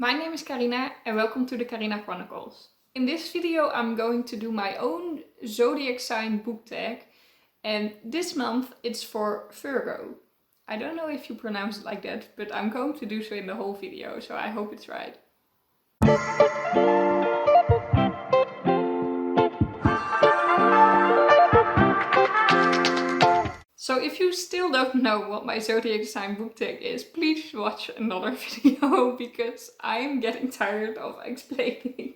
My name is Karina and welcome to the Karina Chronicles. In this video I'm going to do my own Zodiac Sign Book Tag, and this month it's for Virgo. I don't know if you pronounce it like that, but I'm going to do so in the whole video, so I hope it's right. So if you still don't know what my Zodiac Sign Book Tag is, please watch another video because I'm getting tired of explaining.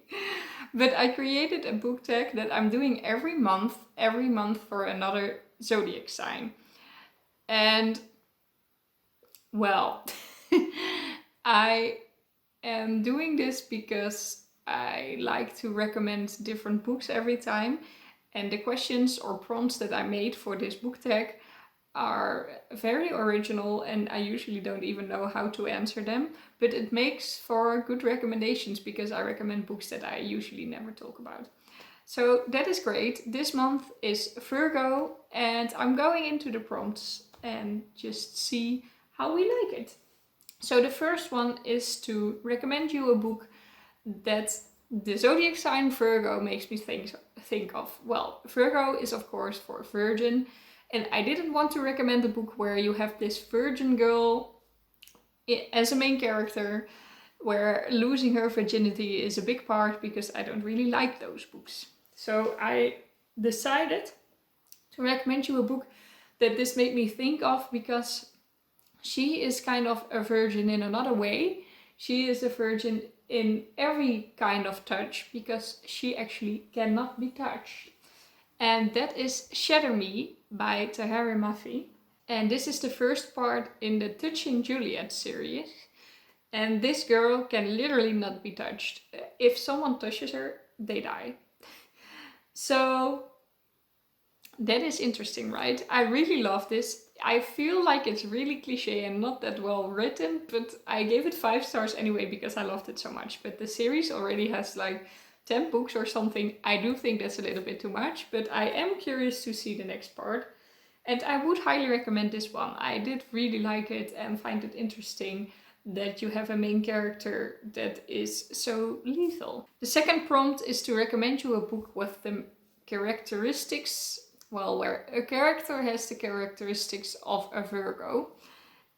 But I created a book tag that I'm doing every month for another zodiac sign. And well, I am doing this because I like to recommend different books every time. And the questions or prompts that I made for this book tag are very original and I usually don't even know how to answer them, but it makes for good recommendations because I recommend books that I usually never talk about. So that is great. This month is Virgo and I'm going into the prompts and just see how we like it. So the first one is to recommend you a book that the zodiac sign Virgo makes me think of. Well, Virgo is of course for virgin. And I didn't want to recommend a book where you have this virgin girl as a main character, where losing her virginity is a big part, because I don't really like those books. So I decided to recommend you a book that this made me think of, because she is kind of a virgin in another way. She is a virgin in every kind of touch, because she actually cannot be touched. And that is Shatter Me by Tahari Mafi. And this is the first part in the Touching Juliet series. And this girl can literally not be touched. If someone touches her, they die. So that is interesting, right? I really love this. I feel like it's really cliche and not that well written, but I gave it 5 stars anyway because I loved it so much. But the series already has like 10 books or something. I do think that's a little bit too much, but I am curious to see the next part. And I would highly recommend this one. I did really like it and find it interesting that you have a main character that is so lethal. The second prompt is to recommend you a book with the characteristics, well, where a character has the characteristics of a Virgo.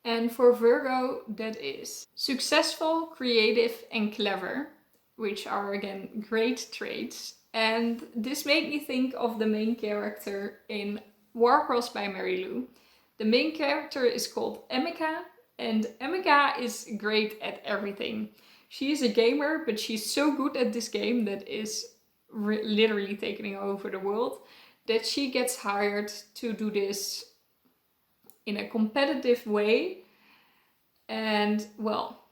And for Virgo, that is successful, creative, and clever, which are again great traits. And this made me think of the main character in Warcross by Mary Lou. The main character is called Emika, and Emika is great at everything. She is a gamer, but she's so good at this game that is literally taking over the world, that she gets hired to do this in a competitive way. And well,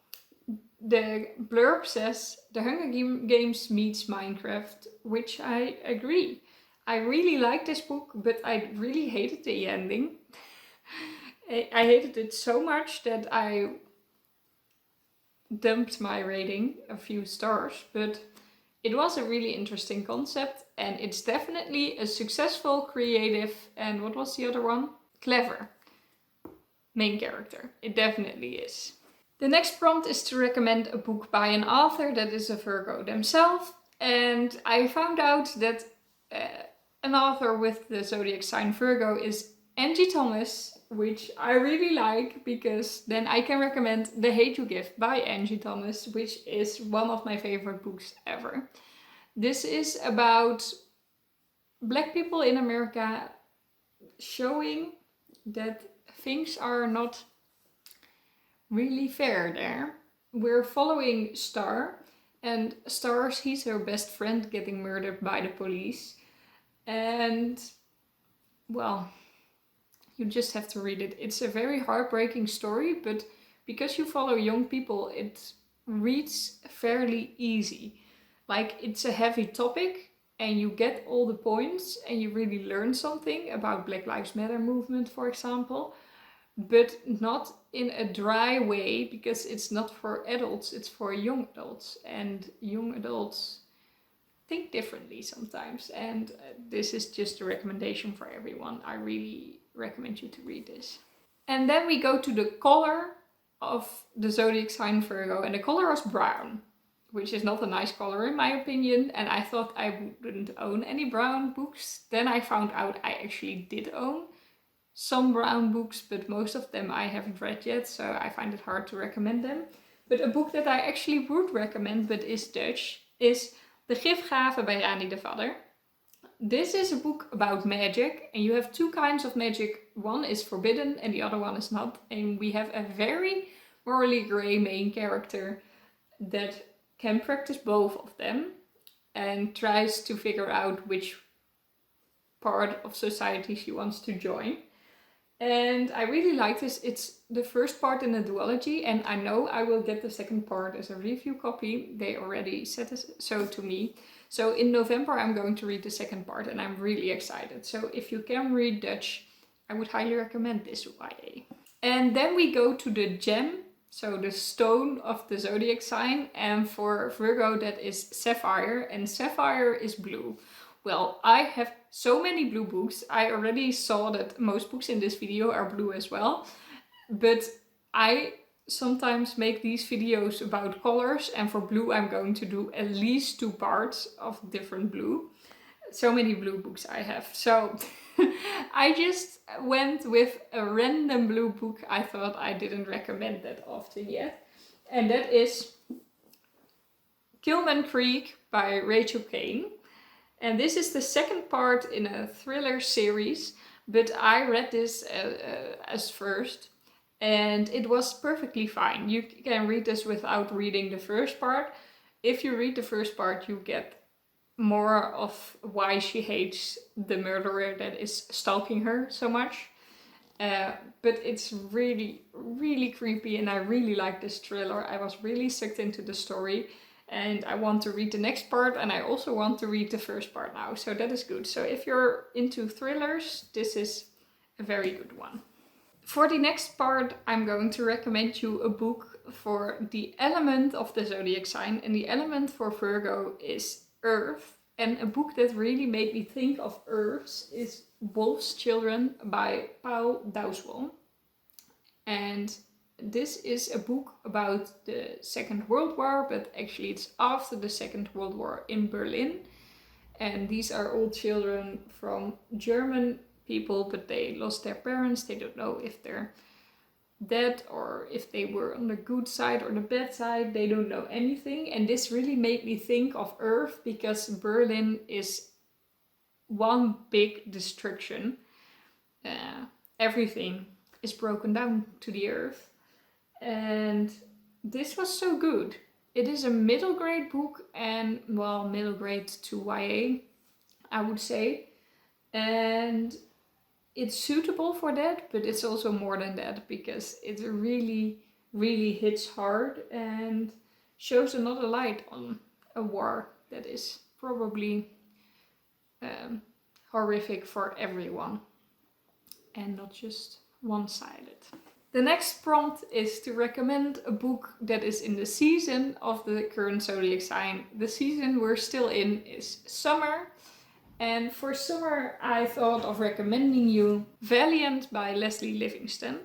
the blurb says the Hunger Games meets Minecraft, which I agree. I really like this book, but I really hated the ending. I hated it so much that I dumped my rating a few stars, but it was a really interesting concept, and it's definitely a successful, creative, and what was the other one? Clever main character. It definitely is. The next prompt is to recommend a book by an author that is a Virgo themselves, and I found out that an author with the zodiac sign Virgo is Angie Thomas, which I really like, because then I can recommend The Hate You Give by Angie Thomas, which is one of my favorite books ever. This is about Black people in America showing that things are not really fair there. We're following Star, and Star sees her best friend getting murdered by the police. And well, you just have to read it. It's a very heartbreaking story, but because you follow young people, it reads fairly easy. Like, it's a heavy topic and you get all the points and you really learn something about Black Lives Matter movement, for example, but not in a dry way, because it's not for adults, it's for young adults, and young adults think differently sometimes, and this is just a recommendation for everyone. I really recommend you to read this. And then we go to the color of the zodiac sign Virgo, and the color was brown, which is not a nice color in my opinion, and I thought I wouldn't own any brown books. Then I found out I actually did own some brown books, but most of them I haven't read yet, so I find it hard to recommend them. But a book that I actually would recommend, but is Dutch, is De Gifgave bij Rani de Vadder. This is a book about magic, and you have two kinds of magic. One is forbidden and the other one is not. And we have a very morally grey main character that can practice both of them and tries to figure out which part of society she wants to join. And I really like this. It's the first part in a duology, and I know I will get the second part as a review copy. They already said so to me. So in November I'm going to read the second part, and I'm really excited. So if you can read Dutch, I would highly recommend this YA. And then we go to the gem, so the stone of the zodiac sign. And for Virgo that is sapphire, and sapphire is blue. Well, I have so many blue books. I already saw that most books in this video are blue as well. But I sometimes make these videos about colors, and for blue I'm going to do at least 2 parts of different blue. So many blue books I have. So I just went with a random blue book I thought I didn't recommend that often yet. And that is Kilman Creek by Rachel Kane. And this is the second part in a thriller series, but I read this as first, and it was perfectly fine. You can read this without reading the first part. If you read the first part, you get more of why she hates the murderer that is stalking her so much. But it's really, really creepy, and I really like this thriller. I was really sucked into the story. And I want to read the next part, and I also want to read the first part now, so that is good. So if you're into thrillers, this is a very good one. For the next part, I'm going to recommend you a book for the element of the zodiac sign, and the element for Virgo is Earth. And a book that really made me think of Earth is Wolf's Children by Paul Dowswell. And this is a book about the Second World War, but actually it's after the Second World War in Berlin. And these are all children from German people, but they lost their parents. They don't know if they're dead or if they were on the good side or the bad side. They don't know anything. And this really made me think of Earth, because Berlin is one big destruction. Everything is broken down to the earth. And this was so good. It is a middle grade book, and well, middle grade to YA, I would say. And it's suitable for that, but it's also more than that, because it really, really hits hard and shows another light on a war that is probably horrific for everyone and not just one-sided. The next prompt is to recommend a book that is in the season of the current zodiac sign. The season we're still in is summer. And for summer I thought of recommending you Valiant by Leslie Livingston.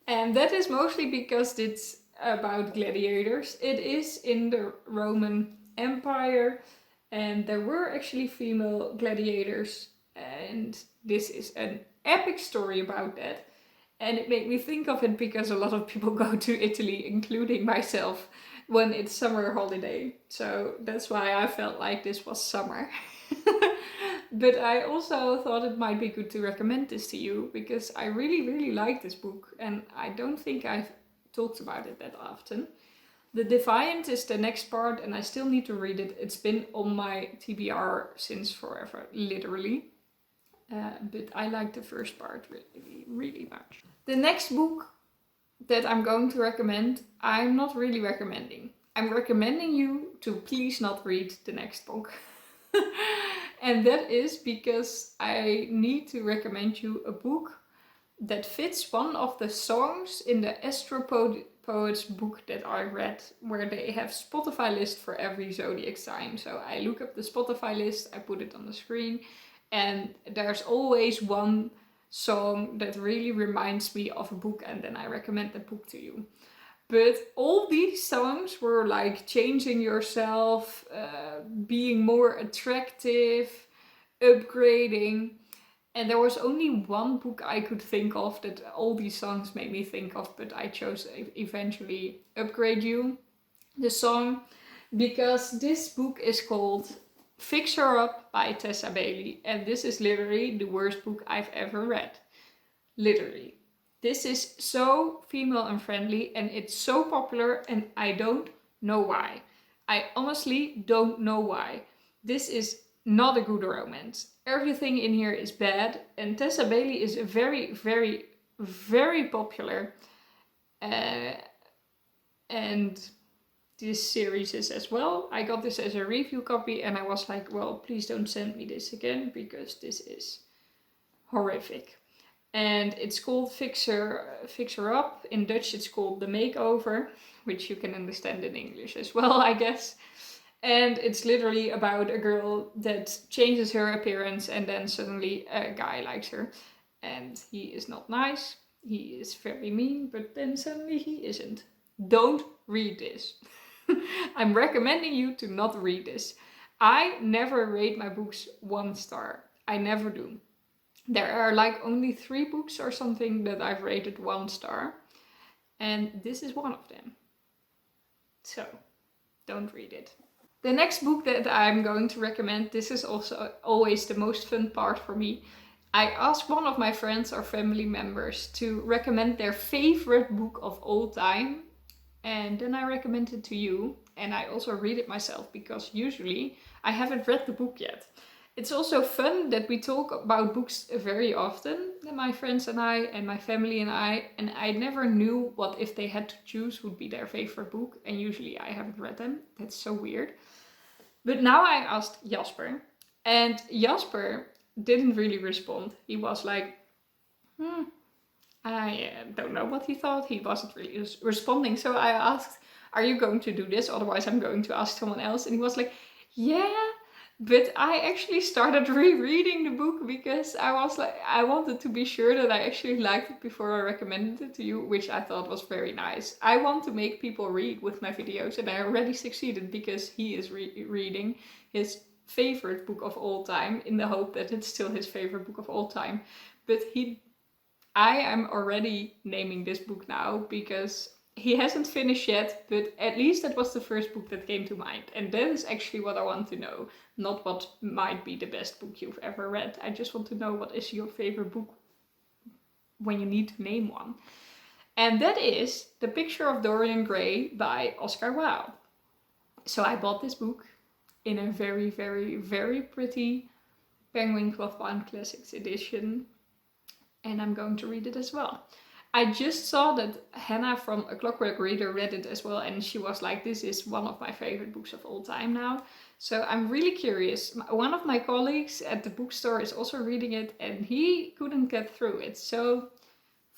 And that is mostly because it's about gladiators. It is in the Roman Empire, and there were actually female gladiators. And this is an epic story about that. And it made me think of it because a lot of people go to Italy, including myself, when it's summer holiday. So that's why I felt like this was summer. But I also thought it might be good to recommend this to you, because I really, really like this book, and I don't think I've talked about it that often. The Defiant is the next part, and I still need to read it. It's been on my TBR since forever, literally. But I like the first part really, really much. The next book that I'm going to recommend, I'm not really recommending. I'm recommending you to please not read the next book. And that is because I need to recommend you a book that fits one of the songs in the Astro Poets book that I read, where they have Spotify list for every zodiac sign. So I look up the Spotify list, I put it on the screen, and there's always one song that really reminds me of a book, and then I recommend the book to you. But all these songs were like changing yourself, being more attractive, upgrading. And there was only one book I could think of that all these songs made me think of, but I chose eventually Upgrade You, the song, because this book is called Fix Her Up by Tessa Bailey. And this is literally the worst book I've ever read. Literally. This is so female unfriendly and it's so popular and I don't know why. I honestly don't know why. This is not a good romance. Everything in here is bad and Tessa Bailey is very, very, very popular. And this series is as well. I got this as a review copy and I was like, well, please don't send me this again because this is horrific. And it's called Fix Her Up. In Dutch it's called The Makeover, which you can understand in English as well, I guess. And it's literally about a girl that changes her appearance and then suddenly a guy likes her. And he is not nice, he is very mean, but then suddenly he isn't. Don't read this. I'm recommending you to not read this. I never rate my books 1 star. I never do. There are like only 3 books or something that I've rated 1 star. And this is one of them. So, don't read it. The next book that I'm going to recommend, this is also always the most fun part for me. I asked one of my friends or family members to recommend their favorite book of all time. And then I recommend it to you. And I also read it myself because usually I haven't read the book yet. It's also fun that we talk about books very often, my friends and I, and my family and I never knew what if they had to choose would be their favorite book, and usually I haven't read them. That's so weird. But now I asked Jasper, and Jasper didn't really respond. He was like, I don't know what he thought. He wasn't really responding. So I asked, are you going to do this? Otherwise I'm going to ask someone else. And he was like, yeah. But I actually started rereading the book because I was like, I wanted to be sure that I actually liked it before I recommended it to you, which I thought was very nice. I want to make people read with my videos and I already succeeded because he is reading his favorite book of all time in the hope that it's still his favorite book of all time. But I am already naming this book now because he hasn't finished yet, but at least that was the first book that came to mind. And that is actually what I want to know. Not what might be the best book you've ever read. I just want to know what is your favorite book when you need to name one. And that is The Picture of Dorian Gray by Oscar Wilde. So I bought this book in a very, very, very pretty Penguin Clothbound Classics edition. And I'm going to read it as well. I just saw that Hannah from A Clockwork Reader read it as well, and she was like, this is one of my favorite books of all time now. So I'm really curious. One of my colleagues at the bookstore is also reading it and he couldn't get through it. So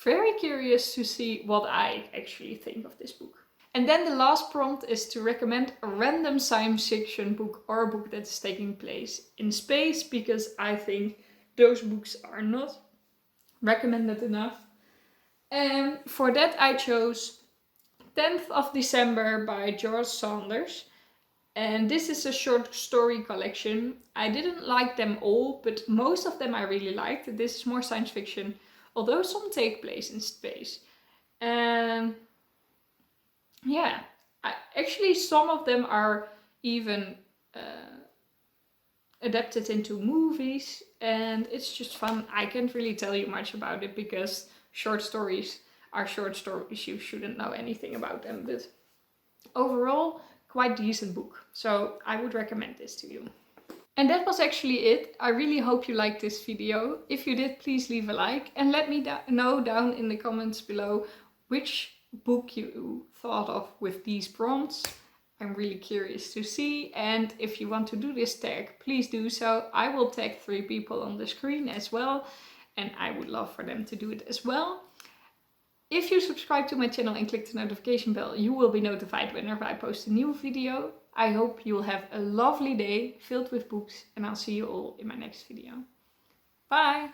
very curious to see what I actually think of this book. And then the last prompt is to recommend a random science fiction book or a book that is taking place in space, because I think those books are not recommended enough. And for that I chose 10th of December by George Saunders. And this is a short story collection. I didn't like them all, but most of them I really liked. This is more science fiction, although some take place in space. And yeah, actually some of them are even adapted into movies, and it's just fun. I can't really tell you much about it because short stories are short stories. You shouldn't know anything about them, but overall, quite decent book. So I would recommend this to you. And that was actually it. I really hope you liked this video. If you did, please leave a like and let me know down in the comments below which book you thought of with these prompts. I'm really curious to see, and if you want to do this tag, please do so. I will tag 3 people on the screen as well, and I would love for them to do it as well. If you subscribe to my channel and click the notification bell, you will be notified whenever I post a new video. I hope you will have a lovely day filled with books, and I'll see you all in my next video. Bye!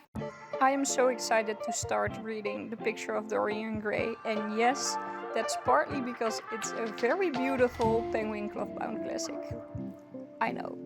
I am so excited to start reading The Picture of Dorian Gray, and yes, That's partly because it's a very beautiful penguin clothbound classic. I know.